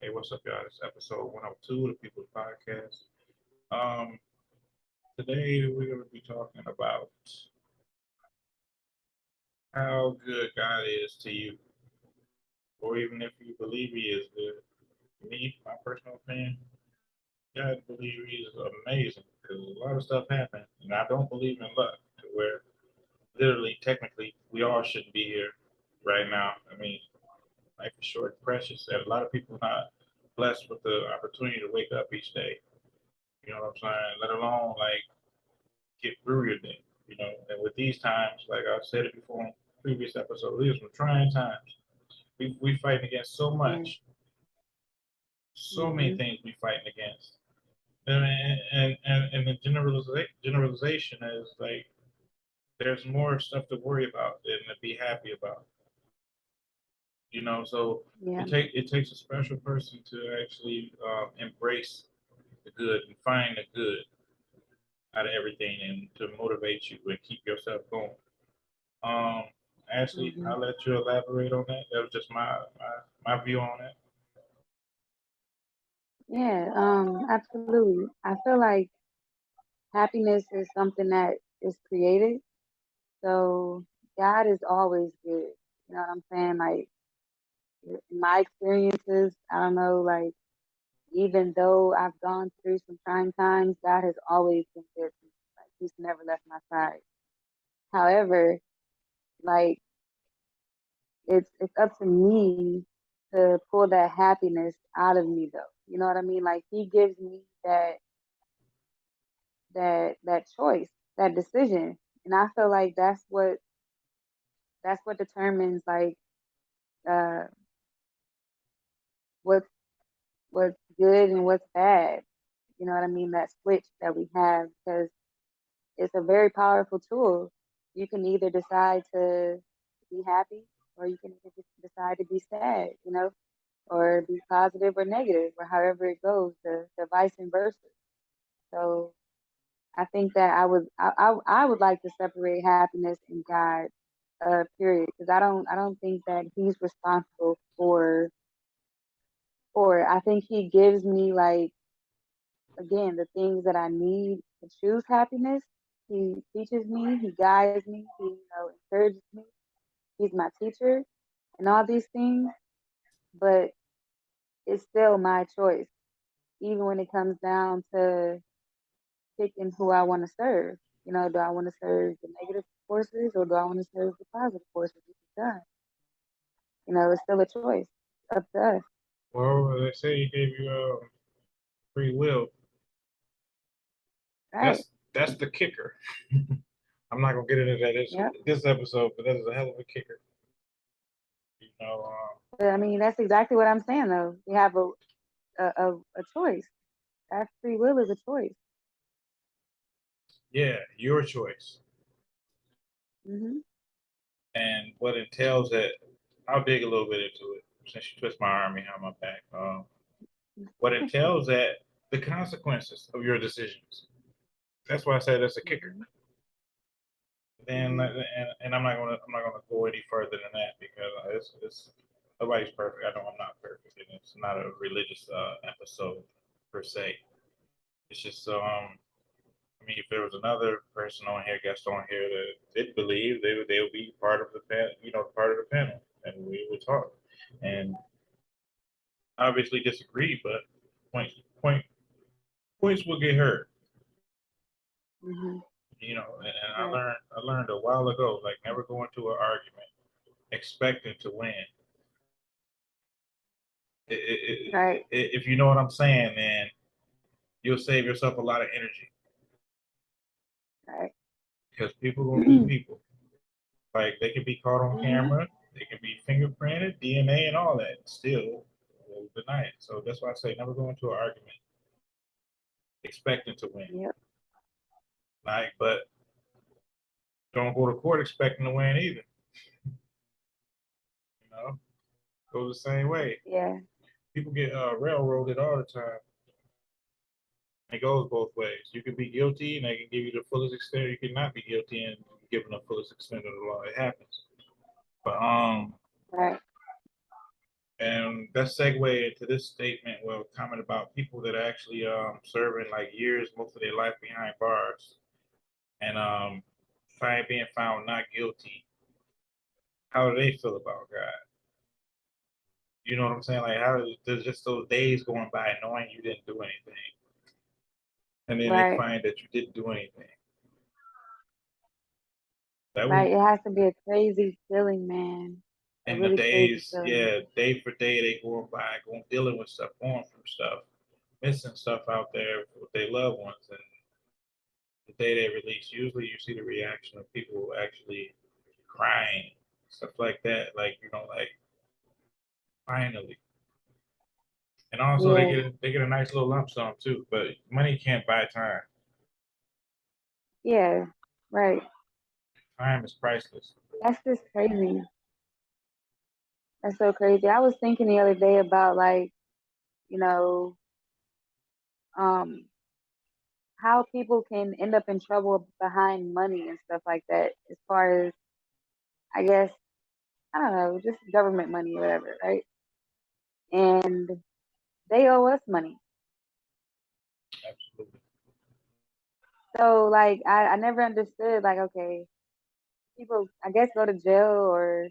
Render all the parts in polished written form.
Hey, what's up, y'all? It's episode 102 of the People's Podcast. Um, Today we're going to be talking about how good God is to you, or even if you believe He is good. Me, my personal opinion, God believe He is amazing because a lot of stuff happened, and I don't believe in luck to where literally, technically, we all shouldn't be here right now. I mean, life is short and precious, and a lot of people are not blessed with the opportunity to wake up each day. You know what I'm saying? Let alone like get through your day. And with these times, like I've said it before in previous episodes, these are some trying times. We fighting against so Yeah. much, so many Mm-hmm. things we fighting against. And the generalization is like there's more stuff to worry about than to be happy about. So Yeah. it takes a special person to actually embrace the good and find the good out of everything and to motivate you and keep yourself going. Um, Ashley, Mm-hmm. I'll let you elaborate on that. That was just my view on it. Yeah. Absolutely. I feel like happiness is something that is created. So God is always good. You know what I'm saying? Like in my experiences, I don't know, like even though I've gone through some trying times, God has always been good to me. Like He's never left my side. However, like it's up to me to pull that happiness out of me though. You know what I mean? Like He gives me that choice, that decision. And I feel like that's what determines like uh what's what's good and what's bad. You know what I mean? That switch that we have because it's a very powerful tool. You can either decide to be happy or you can either decide to be sad, or be positive or negative or however it goes, the vice and versa. So I think that I would like to separate happiness and God, period, because I don't think that He's responsible for it. I think He gives me like again the things that I need to choose happiness. He teaches me, He guides me, He encourages me. He's my teacher and all these things, but it's still my choice, even when it comes down to picking who I want to serve. Do I want to serve the negative forces or do I want to serve the positive forces? Which is God. It's still a choice. It's up to us. Well, they say he gave you free will. Right. That's the kicker. I'm not gonna get into that Yep. this episode, but that is a hell of a kicker. You know, But I mean, that's exactly what I'm saying, though. We have a choice. That free will is a choice. yeah, your choice, Hmm. and what entails that. I'll dig a little bit into it since you twist my arm behind my back. What entails that the consequences of your decisions. That's why I said that's a kicker. Hmm. Then Hmm. and I'm not gonna go any further than that because it's nobody's perfect. I know I'm not perfect, and it's not a religious episode per se. It's just I mean, if there was another person on here, guest on here that did believe, they would be part of the part of the panel, and we would talk, and obviously disagree, but points point points will get heard. Hmm. And Right. I learned a while ago, like never go into an argument expecting to win. Right. If you know what I'm saying, then you'll save yourself a lot of energy Right. because people gonna be people. Like they can be caught on Hmm. camera, they can be fingerprinted, DNA, and all that. Still, will deny it. So that's why I say never go into an argument expecting to win. Yep. Like, but don't go to court expecting to win either. You know, goes the same way. Yeah. People get railroaded all the time. It goes both ways. You can be guilty, and they can give you the fullest extent. You can not be guilty and given the fullest extent of the law. It happens. But Right. and that segue into this statement, well, comment about people that are actually serving like years, most of their life behind bars, and being found not guilty. How do they feel about God? You know what I'm saying? Like, how there's just those days going by knowing you didn't do anything, and then they Right. find that you didn't do anything. That would, Right. It has to be a crazy feeling, man. A and the really crazy days, feeling. yeah, day for day they going by, going dealing with stuff, going through stuff, missing stuff out there with their loved ones, and the day they release, usually you see the reaction of people actually crying, stuff like that. Like, like finally. And also Yeah. they get a nice little lump sum too, but money can't buy time. Yeah. Right. Time is priceless. That's just crazy. That's so crazy. I was thinking the other day about like, you know, um, how people can end up in trouble behind money and stuff like that. As far as, I guess, I don't know, just government money or whatever, right? And they owe us money. Absolutely. So like, I never understood like, okay, people I guess go to jail or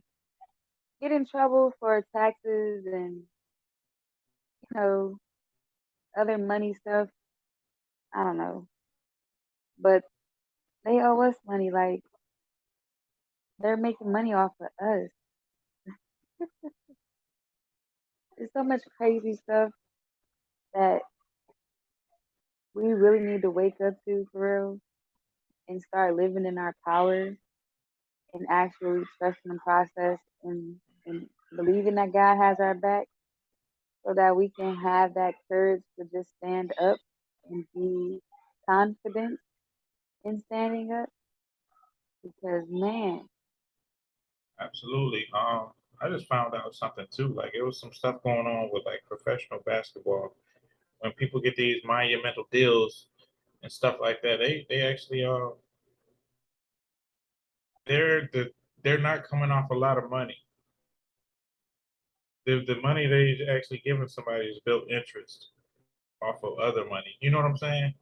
get in trouble for taxes and you know other money stuff. I don't know, but they owe us money. Like they're making money off of us. There's so much crazy stuff that we really need to wake up to for real and start living in our power and actually trusting the process and believing that God has our back so that we can have that courage to just stand up and be confident in standing up because man, Absolutely. I just found out something too. Like it was some stuff going on with like professional basketball. When people get these monumental deals and stuff like that, they actually they're the they're not coming off a lot of money. The money they actually giving somebody is built interest off of other money. You know what I'm saying?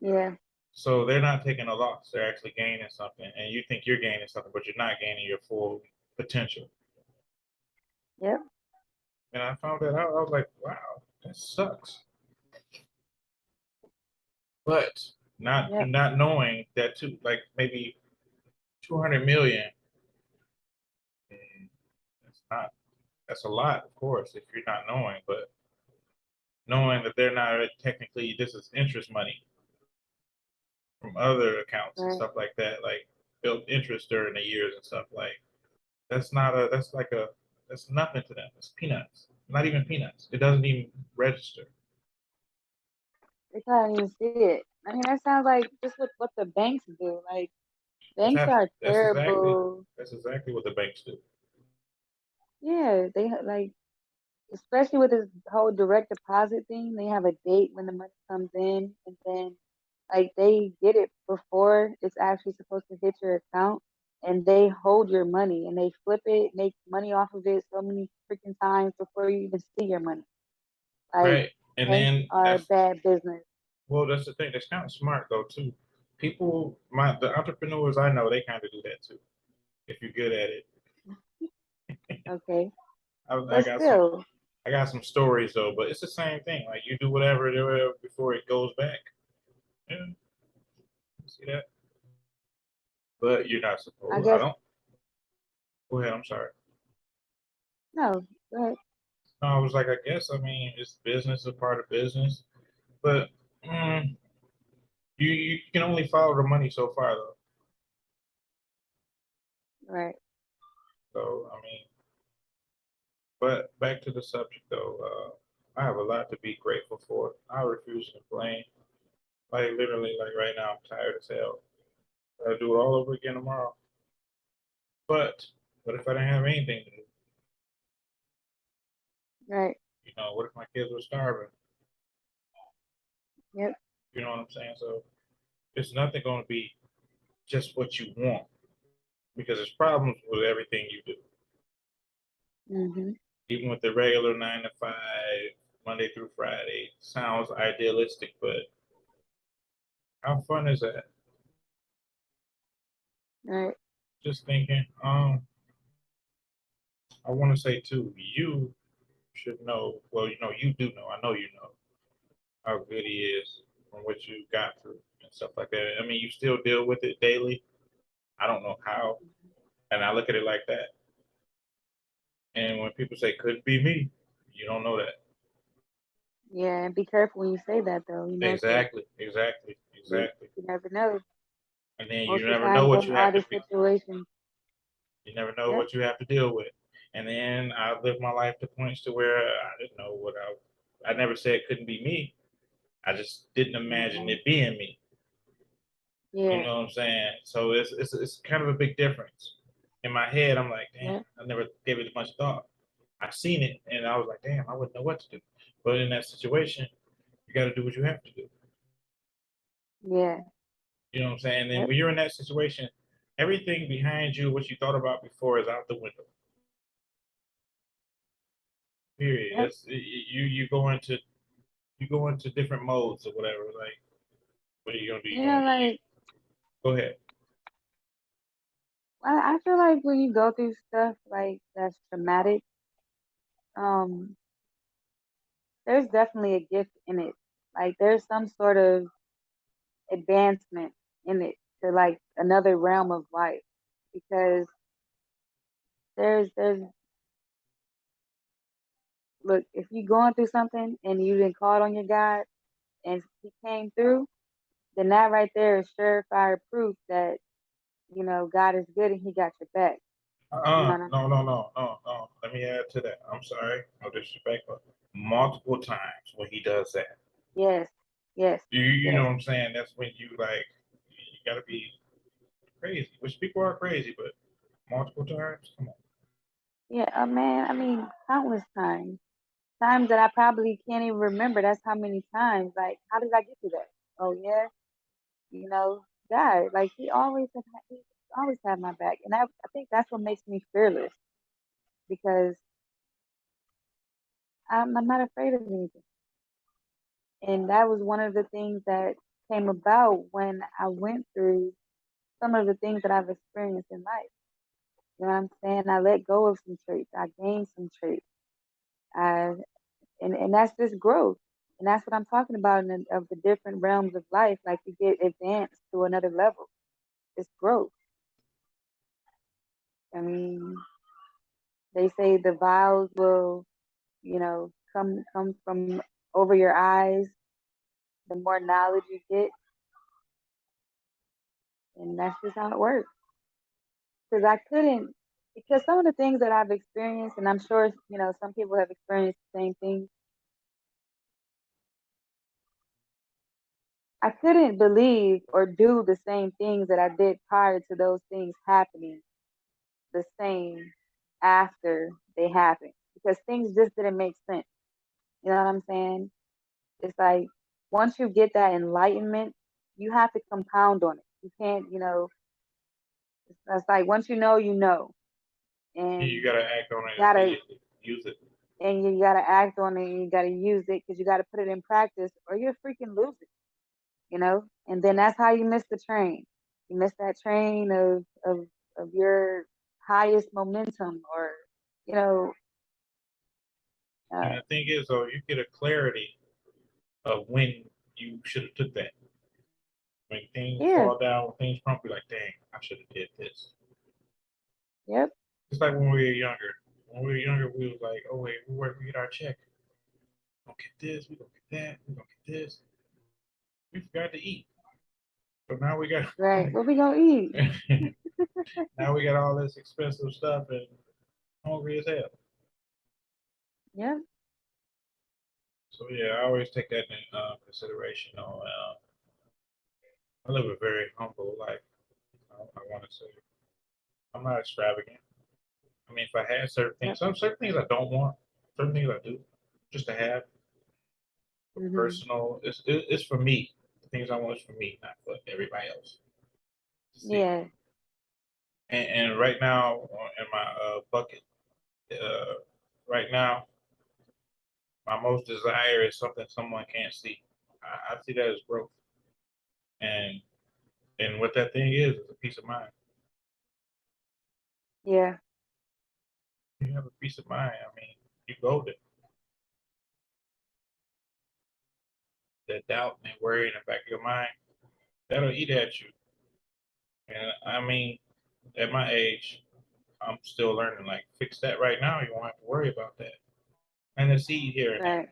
yeah, So they're not taking a loss. They're actually gaining something, and you think you're gaining something, but you're not gaining your full potential. yep, And I found that out. I was like, wow, that sucks. But yep, not knowing that too, like maybe 200 million, mm, that's not that's a lot, of course, if you're not knowing, but knowing that they're not technically this is interest money from other accounts and right. stuff like that, like built interest during the years and stuff like that's not a that's like a that's nothing to them. It's peanuts. Not even peanuts. It doesn't even register. They can't even see it. I mean, that sounds like just what the banks do. Like That's banks half, are terrible. that's exactly what the banks do. Yeah, they like especially with this whole direct deposit thing. They have a date when the money comes in, and then like they get it before it's actually supposed to hit your account, and they hold your money and they flip it, make money off of it so many freaking times before you even see your money. Like Right. And banks then are that's bad business. well, that's the thing. That's kind of smart though too. People, the entrepreneurs I know, they kind of do that too. If you're good at it, Okay, I but got some, still, I got some stories though. But it's the same thing. Like you do whatever before it goes back. Yeah, see that? But you're not I supposed. I guess don't. Go ahead. I'm sorry. no. Go ahead. No, I was like, I guess. I mean, it's business, a part of business. But mm, you can only follow the money so far though. Right. So I mean, but back to the subject though. I have a lot to be grateful for. I refuse to complain. Like literally, like right now, I'm tired as hell. I'll do it all over again tomorrow. But what if I didn't have anything to do? Right. What if my kids were starving? Yep. You know what I'm saying? So it's nothing going to be just what you want because there's problems with everything you do. Mhm. even with the regular 9 to 5, Monday through Friday, sounds idealistic, but how fun is that? Right. Just thinking, I want to say too, you should know, well, you do know, I know you know how good he is from what you got through and stuff like that. I mean, you still deal with it daily. I don't know how, and I look at it like that. And when people say could be me, you don't know that. Yeah, and be careful when you say that though, because Exactly, exactly, you, exactly. you never know. And then you Most of the never know time, what them you have to artist be. situations. You never know Yep. what you have to deal with. And then I lived my life to points to where I didn't know what I never said it couldn't be me. I just didn't imagine Hmm. it being me. You Yeah. know what I'm saying? So it's kind of a big difference. In my head, I'm like, damn, Yep. I never gave it much thought. I seen it and I was like, damn, I wouldn't know what to do. But in that situation, you got to do what you have to do. Yeah. You know what I'm saying? And then Yep. when you're in that situation, everything behind you, what you thought about before, is out the window. Period. Yep. You go into different modes or whatever. Like, what are you gonna do? You know, like Go ahead. I feel like when you go through stuff like that's traumatic, um, there's definitely a gift in it. Like there's some sort of advancement in it to like another realm of life because there's look, if you're going through something and you didn't call on your God and he came through, then that right there is surefire proof that God is good and he got your back. You know what I'm No, no, saying? no, no, no. Let me add to that. I'm sorry. No disrespect, but multiple times when he does that, Yes, yes, you know yes. what I'm saying? That's when you gotta be crazy. Which people are crazy, but multiple times, come on. Yeah, man, I mean, countless times. Times that I probably can't even remember. That's how many times. Like, how did I get to that? Oh yeah, God, like he always had my back, and I think that's what makes me fearless because I'm not afraid of anything. And that was one of the things that came about when I went through some of the things that I've experienced in life. You know what I'm saying? I let go of some traits. I gained some traits. I, and that's just growth. And that's what I'm talking about of the different realms of life. Like you get advanced to another level. It's growth. I mean, they say the vials will, come from over your eyes. The more knowledge you get, and that's just how it works. Because I couldn't, because some of the things that I've experienced, and I'm sure some people have experienced the same thing. I couldn't believe or do the same things that I did prior to those things happening the same after they happened because things just didn't make sense. You know what I'm saying? It's like once you get that enlightenment, you have to compound on it. You can't, it's like once you know, You and gotta act on you it gotta immediately. Use it. and you gotta act on it and you gotta use it because you gotta put it in practice or you'll freaking lose it. And then that's how you miss the train. You miss that train of your highest momentum or you know And uh, the thing is, though, you get a clarity of when you should have took that. When things yeah, fall down, when things crumble, like, dang, I should have did this. yep, It's like when we were younger. When we were younger, we was like, oh wait, we get our check. We gonna get this, we gonna get that, we gonna get this. We forgot to eat. So now we got right, what we gonna eat? now we got all this expensive stuff and hungry as hell. Yep. So yeah, I always take that in consideration. I live a very humble life. I want to say I'm not extravagant. I mean, if I had Yep. certain things I don't want, certain things I do, just to have for Hmm. personal. It's for me. The things I want is for me, not for everybody else to see. Yeah. And right now in my bucket, right now, my most desire is something someone can't see. I see that as growth, and what that thing is a peace of mind. Yeah. You have a peace of mind. I mean, you golden. That doubt and worry in the back of your mind, that'll eat at you. And I mean, at my age, I'm still learning. Like, fix that right now. You won't have to worry about that. And a seed here and there. Right.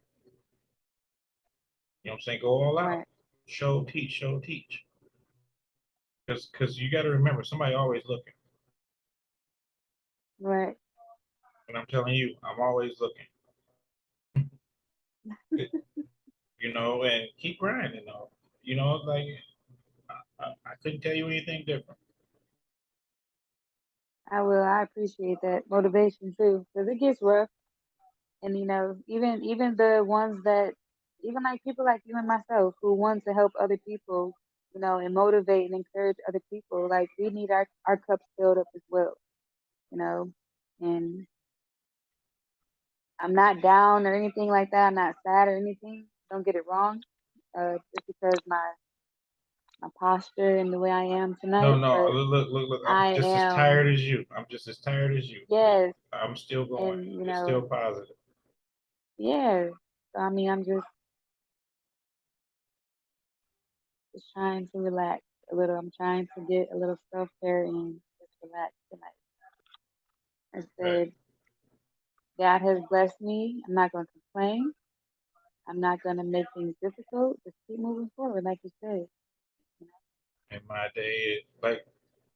You know what I'm saying? Go all out. Right. Show, teach, show, teach. Because you got to remember, somebody always looking. Right. And I'm telling you, I'm always looking. You know, and keep grinding though. You know, like I couldn't tell you anything different. I will. I appreciate that motivation too, because it gets rough. And even the ones that, even like people like you and myself who want to help other people, and motivate and encourage other people, like we need our cups filled up as well, you know. And I'm not down or anything like that. I'm not sad or anything. Don't get it wrong. Just because my posture and the way I am No, tonight, no, but look. I'm I just as am, tired as you. I'm just as tired as you. yes, I'm still going. and It's still positive. yeah. So I mean, I'm just trying to relax a little. I'm trying to get a little self care and just relax tonight. I Right. said, God has blessed me. I'm not going to complain. I'm not going to make things difficult. Just keep moving forward, like you said. And my day is like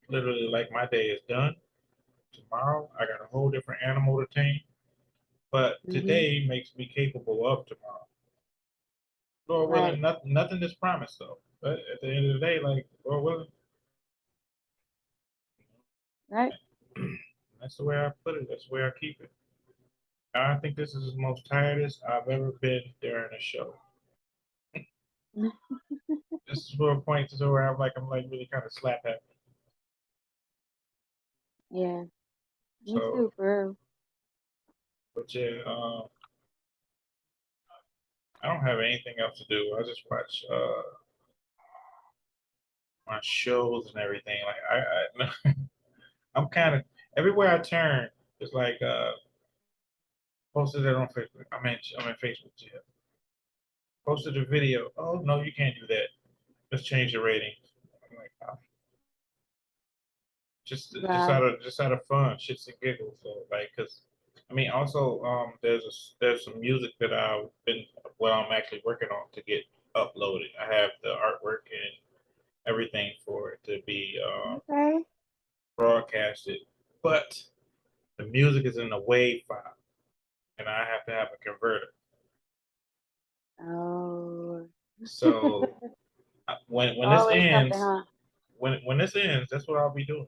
literally like my day is done. Tomorrow I got a whole different animal to tame. But Hmm. today makes me capable of tomorrow. Lord Right, willing, nothing is promised though. But at the end of the day, like Lord willing, right. that's the way I put it. That's the way I keep it. I think this is the most tiredest I've ever been during a show. This is for a point to where I'm like really kind of slap happy. Yeah, me So, too, for real. but yeah, I don't have anything else to do. I just watch my shows and everything. Like I'm kind of everywhere I turn. It's like posted it on Facebook. I'm in Facebook jail. Posted a video. Oh no, you can't do that. Let's change the ratings. I'm like, oh, Wow. just out of fun, shits and giggles. So like, cause I mean, also there's some music that I'm actually working on to get uploaded. I have the artwork and everything for it to be Okay. broadcasted, but the music is in a WAV file, and I have to have a converter. Oh, So when this always something, ends, huh? when this ends, that's what I'll be doing.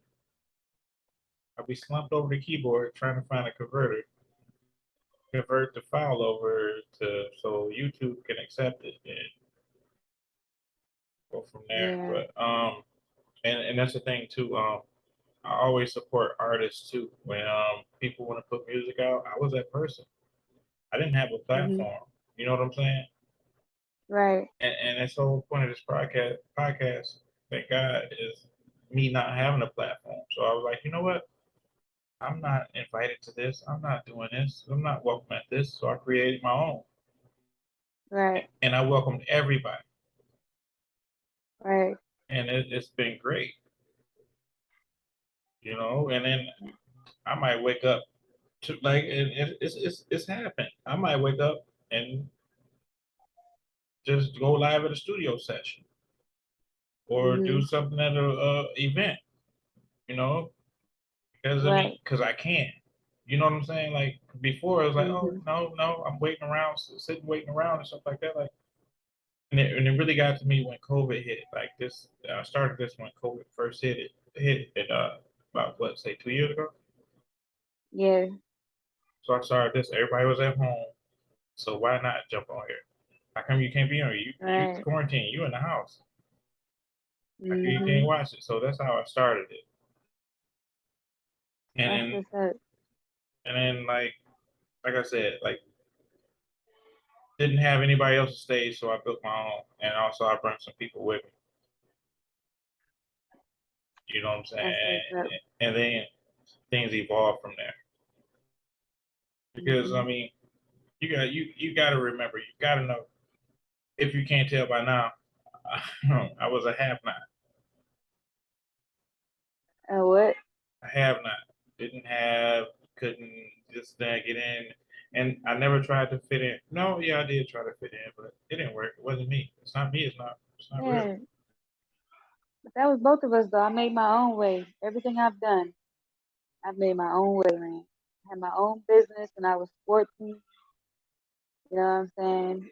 I'll be slumped over the keyboard trying to find a converter, convert the file over to so YouTube can accept it and go from there. Yeah. But and that's the thing too. I always support artists too. When people want to put music out, I was that person. I didn't have a Hmm. platform. You know what I'm saying? Right. And that's the whole point of this podcast, thank God, is me not having a platform. So I was like, you know what? I'm not invited to this. I'm not doing this. I'm not welcome at this. So I created my own. Right. And I welcomed everybody. Right. And it's been great, you know. And then I might wake up to like, and it's happened. I might wake up and just go live at a studio session or do Hmm. something at a event, you know, because Right. because I can. You know what I'm saying? Like before, it was like, oh Hmm. no, I'm waiting around, sitting waiting around and stuff like that. Like, and it really got to me when COVID hit. Like this, I started this when COVID first hit it about what, say 2 years ago. Yeah. So I started this. Everybody was at home, so why not jump on here? How come you can't be on here? You Right. quarantine, you in the house. How come you can't Hmm. watch it? So that's how I started it. And That's then what's up. and then like like I said, like didn't have anybody else to stay, so I built my own, and also I brought some people with me. You know what I'm saying? That's what's up. And then things evolved from there. Because I Hmm. mean, you got to remember, you got to know. If you can't tell by now, I was a have not. What? I have not. Didn't have. Couldn't just get in. And I never tried to fit in. No, yeah, I did try to fit in, but it didn't work. It wasn't me. It's not me. It's not. It's not real. Yeah, but that was both of us though. I made my own way. Everything I've done, I've made my own way, man. I had my own business when I was 14. You know what I'm saying?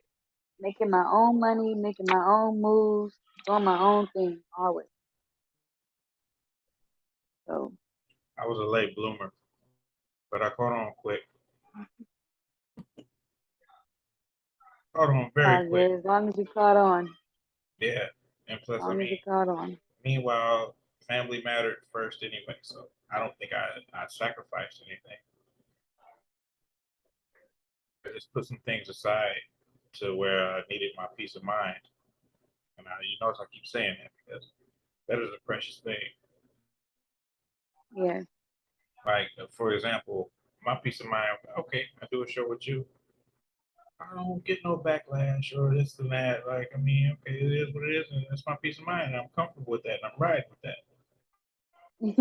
Making my own money, making my own moves, doing my own thing always. So, I was a late bloomer, but I caught on quick. Caught on very all quick. good. As long as you caught on, Yeah. And as plus, I long as you mean, caught on. meanwhile, family mattered first anyway, so I don't think I sacrificed anything. I just put some things aside to where I needed my peace of mind. And you notice I keep saying that because that is a precious thing. Yeah, Like, for example, my peace of mind, okay, I do a show with you. I don't get no backlash or this and that. Like, I mean, okay, it is what it is, and it's my peace of mind, and I'm comfortable with that, and I'm riding with that.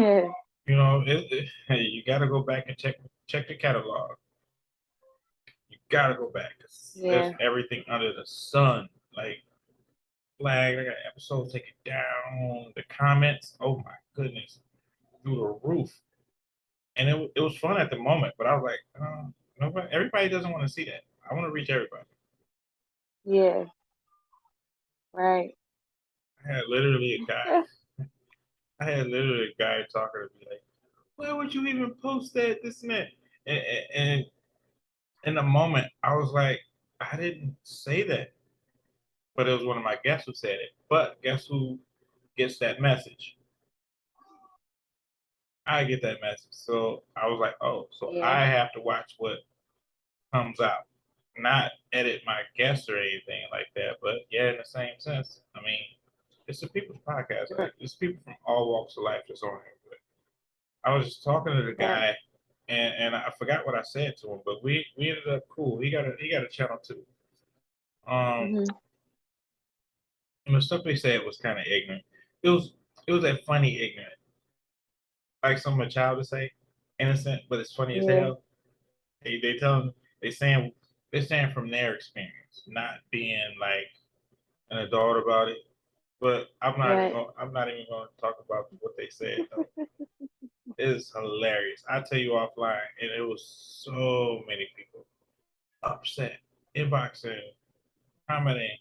yeah, You know, you got to go back and check the catalog. You got to go back because there's yeah. everything under the sun. Like, flag, I got episodes taken down. The comments, oh my goodness, through the roof. And it was fun at the moment, but I was like, nobody, everybody doesn't want to see that. I want to reach everybody. Yeah, right. I had literally a guy. I had literally a guy talking to me like, "Why would you even post that? This and that." And in the moment, I was like, "I didn't say that," but it was one of my guests who said it. But guess who gets that message? I get that message. So I was like, "Oh, so Yeah, I have to watch what comes out, not edit my guests or anything like that." But yeah, in the same sense, I mean, it's a people's podcast. sure. Like, it's people from all walks of life that's on here. But I was just talking to the Right. guy, and I forgot what I said to him, but we ended up cool. He got a channel too. Hmm. And the stuff they said was kind of ignorant. It was it was that funny ignorant, like some of a child would say, innocent, but it's funny as Yeah, hell. They tell them they're saying from their experience, not being like an adult about it. But right. I'm not even going to talk about what they said though. It is hilarious. I tell you offline, and it was so many people upset, inboxing, commenting.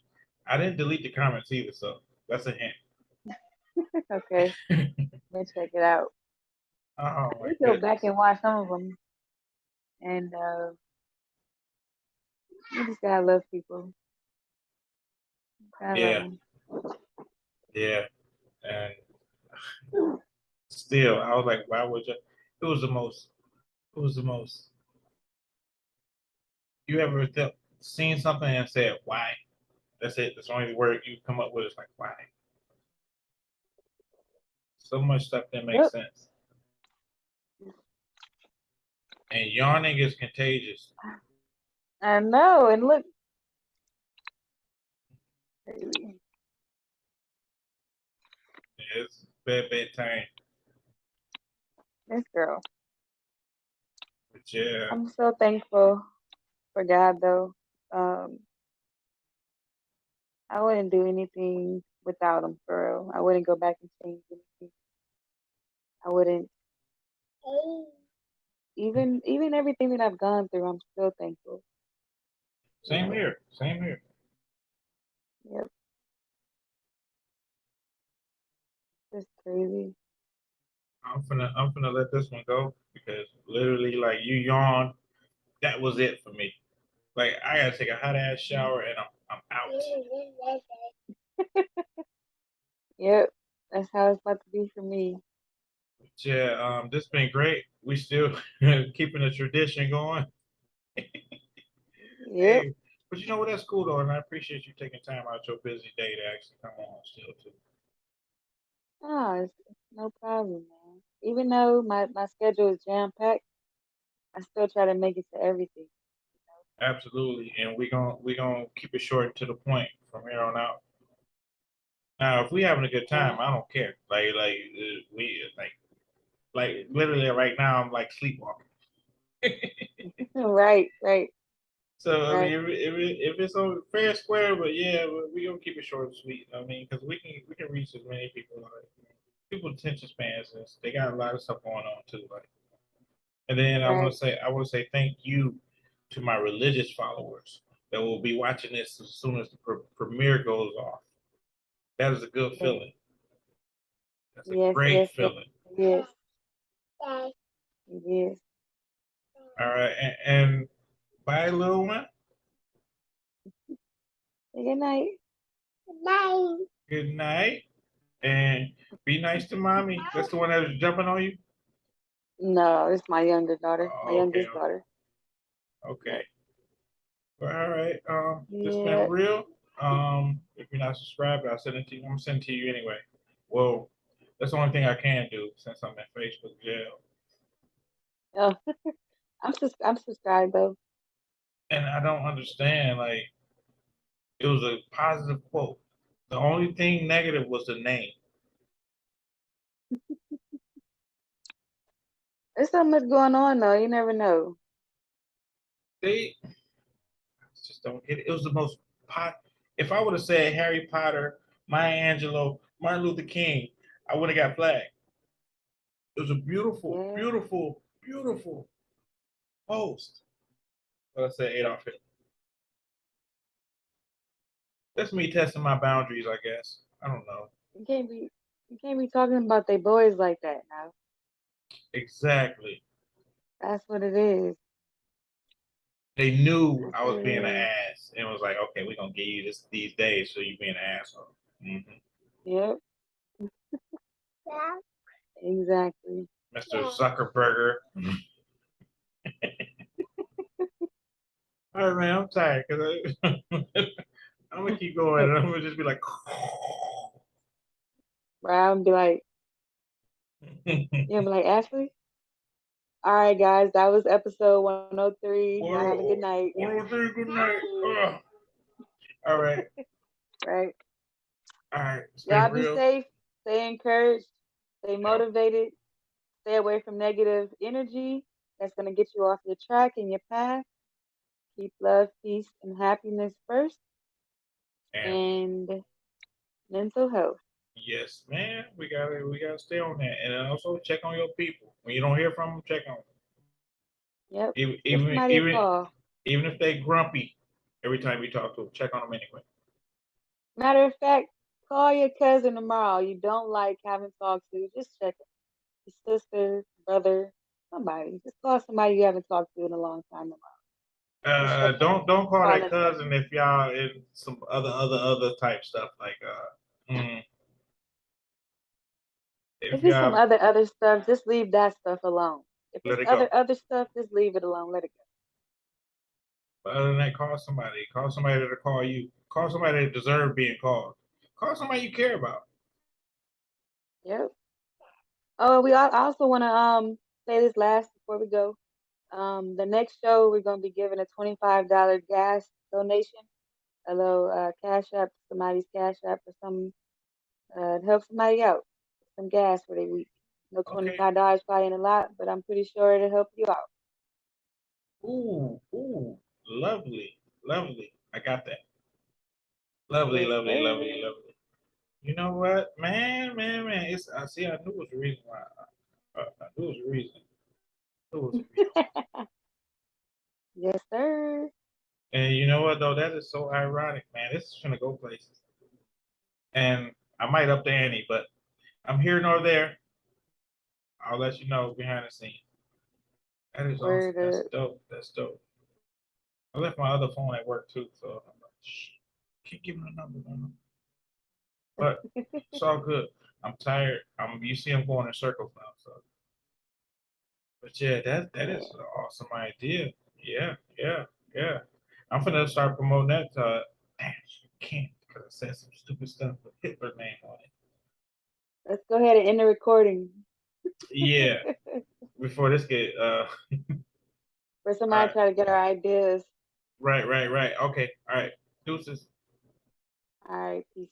I didn't delete the comments either, so that's a hint. Okay, let me check it out. Oh I my did go back goodness. and watch some of them, and you just gotta love people. Gotta love Yeah, them. yeah. And still, I was like, why would you? It was the most. It was the most. You ever seen something and said why? That's it. That's the only word you come up with is like why. So much stuff that makes Yep, sense. And yawning is contagious. I know. And look, crazy. It's bedtime. This girl. But yeah, I'm so thankful for God, though. Um, I wouldn't do anything without him, for real. I wouldn't go back and change anything. I wouldn't. Even everything that I've gone through, I'm still thankful. You same know. here. Same here. Yep. It's crazy. I'm gonna let this one go because literally, like you yawned, that was it for me. Like I gotta take a hot ass shower and I'm out. Yep. That's how it's about to be for me. But yeah, this been great. We still keeping the tradition going. Yep. Hey, but you know what? That's cool though, and I appreciate you taking time out your busy day to actually come on still too. Oh, it's no problem, man. Even though my schedule is jam packed, I still try to make it to everything. Absolutely, and we gonna keep it short and to the point from here on out. Now, if we having a good time, Yeah. I don't care. We like literally right now, I'm like sleepwalking. Right, right, So I mean, right, if it's on fair square, but yeah, we gonna keep it short and sweet. I mean, because we can reach as many people. Like people attention spans, and they got a lot of stuff going on too. Like, and then right. I want to say thank you to my religious followers that will be watching this as soon as the premiere goes off. That is a good Yes, feeling. That's a yes, great yes, yes, feeling. yes, yes. All right, and bye, little one. Say good night. Bye. Good night, and be nice to mommy. That's the one that was jumping on you. No, it's my younger daughter, my Oh, okay, youngest daughter. okay. Yep. Well, all right. This been Yeah. real. If you're not subscribed, I'll send it to you. I'm gonna send it to you anyway. Well, that's the only thing I can do since I'm in Facebook jail. Oh, I'm subscribed though. And I don't understand. Like, it was a positive quote. The only thing negative was the name. There's so much going on though. You never know. They just don't get it. It was the most pot. If I would have said Harry Potter, Maya Angelou, Martin Luther King, I would have got flagged. It was a beautiful, Yeah. beautiful, beautiful post. But I said Adolf Hitler. That's me testing my boundaries, I guess. I don't know. You can't be you can't be talking about they boys like that now. Exactly. That's what it is. They knew That's I what was it being an is. ass and was like, okay, we're gonna give you this these days so you being an asshole. hmm Yep. Exactly. Mr. Zuckerberger. All right, man, I'm tired because I'm gonna keep going and I'm gonna just be like, Right. Be like, be like, Ashley. All right, guys, that was episode 103. Y'all have a good night. what good night. Ugh. All right, Right. all right, it's been Y'all be real. safe, stay encouraged, stay Yep, motivated, stay away from negative energy that's going to get you off your track and your path. Keep love, peace, and happiness first, and and mental health. yes, man, we gotta stay on that, and then also check on your people. When you don't hear from them, check on them. Yep. Even Give even somebody a even call. even if they grumpy, every time you talk to them, check on them anyway. Matter of fact, call your cousin tomorrow. You don't like having talked to, just check it. Your sister, brother, somebody. Just call somebody you haven't talked to in a long time tomorrow. Just check on them. Don't call Call that and text. cousin if y'all in some other type stuff like if If it's some y'all other stuff, just leave that stuff alone. If let it's it go. other stuff, just leave it alone. Let it But other than that, call somebody. Call somebody that'll call you. Call somebody that deserve being called. Call somebody you care about. go. Yep. Oh, I also want to say this last before we go. The next show we're gonna be giving a $25 gas donation, a little cash app, somebody's cash app or some to help somebody out, some gas for their week. No Okay. $25 probably ain't a lot, but I'm pretty sure it'll help you out. Ooh, lovely, lovely. I got that. Lovely, Yes, lovely, lovely, sir. lovely. You know what, man. It's I see. I knew it was a reason why. I knew it was a reason. I knew it was a reason. Yes, sir. And you know what though? That is so ironic, man. This is gonna go places. And I might up the ante, but I'm here nor there. I'll let you know behind the scenes. That is awesome. Word That's up. dope. That's dope. I left my other phone at work too, so I'm like, shh, keep giving the number, man. But it's all good. I'm tired. You see I'm going in circles now, so but yeah, that Yeah. is an awesome idea. Yeah, yeah, yeah. I'm finna start promoting that. Man, you can't because I said some stupid stuff with Hitler name on it. Let's go ahead and end the recording. Yeah, before this get For all somebody right, try to get our ideas. right. Okay, all right. Deuces. All right, peace.